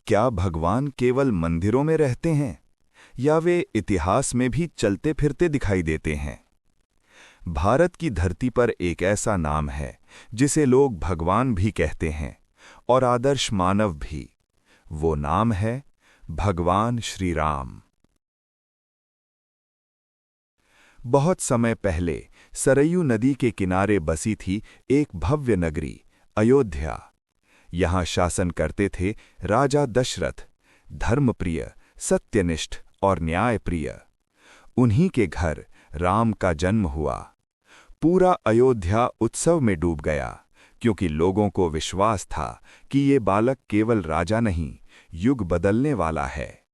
क्या भगवान केवल मंदिरों में रहते हैं या वे इतिहास में भी चलते फिरते दिखाई देते हैं? भारत की धरती पर एक ऐसा नाम है जिसे लोग भगवान भी कहते हैं और आदर्श मानव भी। वो नाम है भगवान श्री राम। बहुत समय पहले सरयू नदी के किनारे बसी थी एक भव्य नगरी अयोध्या। यहाँ शासन करते थे राजा दशरथ, धर्मप्रिय, सत्यनिष्ठ और न्यायप्रिय। उन्हीं के घर राम का जन्म हुआ। पूरा अयोध्या उत्सव में डूब गया, क्योंकि लोगों को विश्वास था कि ये बालक केवल राजा नहीं, युग बदलने वाला है।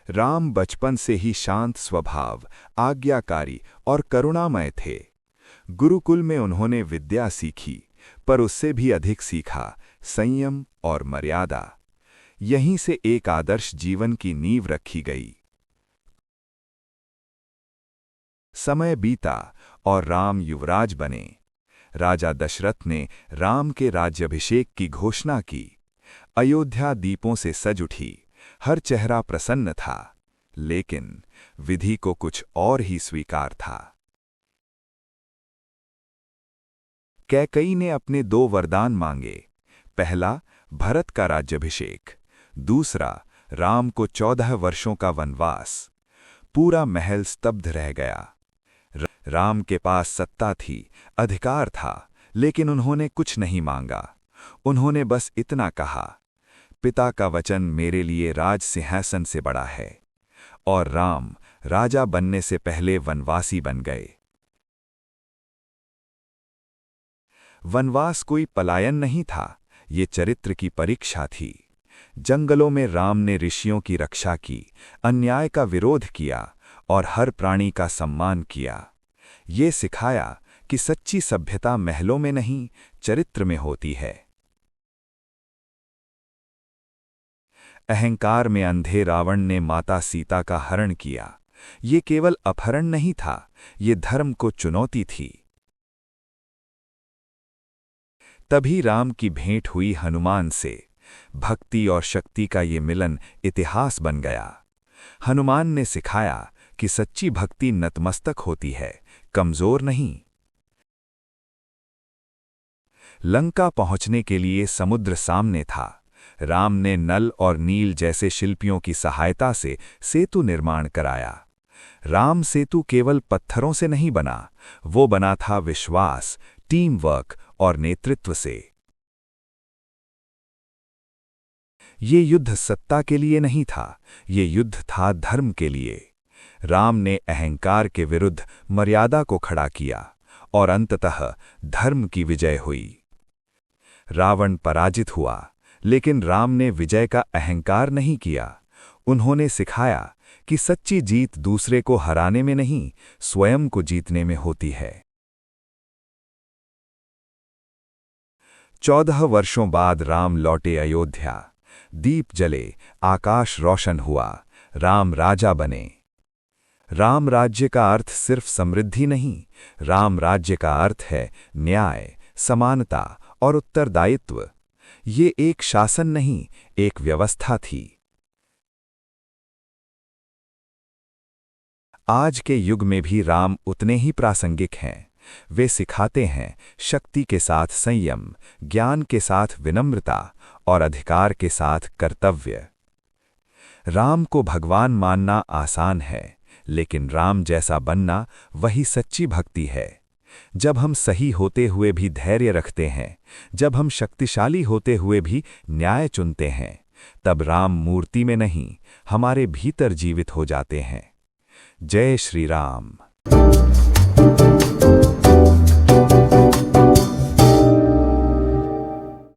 राम बचपन से ही शांत स्वभाव, आज्ञाकारी और करुणामय थे। गुरुकुल में उन्होंने विद्या सीखी, पर उससे भी अधिक सीखा संयम और मर्यादा। यहीं से एक आदर्श जीवन की नींव रखी गई। समय बीता और राम युवराज बने। राजा दशरथ ने राम के राज्याभिषेक की घोषणा की। अयोध्या दीपों से सज उठी, हर चेहरा प्रसन्न था। लेकिन विधि को कुछ और ही स्वीकार था। कैकई ने अपने 2 वरदान मांगे। पहला, भरत का राज्याभिषेक। दूसरा, राम को 14 वर्षों का वनवास। पूरा महल स्तब्ध रह गया। राम के पास सत्ता थी, अधिकार था, लेकिन उन्होंने कुछ नहीं मांगा। उन्होंने बस इतना कहा, पिता का वचन मेरे लिए राज सिंहासन से बड़ा है। और राम राजा बनने से पहले वनवासी बन गए। वनवास कोई पलायन नहीं था, ये चरित्र की परीक्षा थी। जंगलों में राम ने ऋषियों की रक्षा की, अन्याय का विरोध किया और हर प्राणी का सम्मान किया। ये सिखाया कि सच्ची सभ्यता महलों में नहीं, चरित्र में होती है। अहंकार में अंधे रावण ने माता सीता का हरण किया। ये केवल अपहरण नहीं था, ये धर्म को चुनौती थी। तभी राम की भेंट हुई हनुमान से। भक्ति और शक्ति का ये मिलन इतिहास बन गया। हनुमान ने सिखाया कि सच्ची भक्ति नतमस्तक होती है, कमजोर नहीं। लंका पहुंचने के लिए समुद्र सामने था। राम ने नल और नील जैसे शिल्पियों की सहायता से सेतु निर्माण कराया। राम सेतु केवल पत्थरों से नहीं बना, वो बना था विश्वास, टीम वर्क और नेतृत्व से। ये युद्ध सत्ता के लिए नहीं था, ये युद्ध था धर्म के लिए। राम ने अहंकार के विरुद्ध मर्यादा को खड़ा किया और अंततः धर्म की विजय हुई। रावण पराजित हुआ, लेकिन राम ने विजय का अहंकार नहीं किया। उन्होंने सिखाया कि सच्ची जीत दूसरे को हराने में नहीं, स्वयं को जीतने में होती है। 14 वर्षों बाद राम लौटे अयोध्या। दीप जले, आकाश रोशन हुआ, राम राजा बने। राम राज्य का अर्थ सिर्फ समृद्धि नहीं, राम राज्य का अर्थ है न्याय, समानता और उत्तरदायित्व। ये एक शासन नहीं, एक व्यवस्था थी। आज के युग में भी राम उतने ही प्रासंगिक हैं। वे सिखाते हैं शक्ति के साथ संयम, ज्ञान के साथ विनम्रता और अधिकार के साथ कर्तव्य। राम को भगवान मानना आसान है, लेकिन राम जैसा बनना वही सच्ची भक्ति है। जब हम सही होते हुए भी धैर्य रखते हैं, जब हम शक्तिशाली होते हुए भी न्याय चुनते हैं, तब राम मूर्ति में नहीं, हमारे भीतर जीवित हो जाते हैं। जय श्री राम।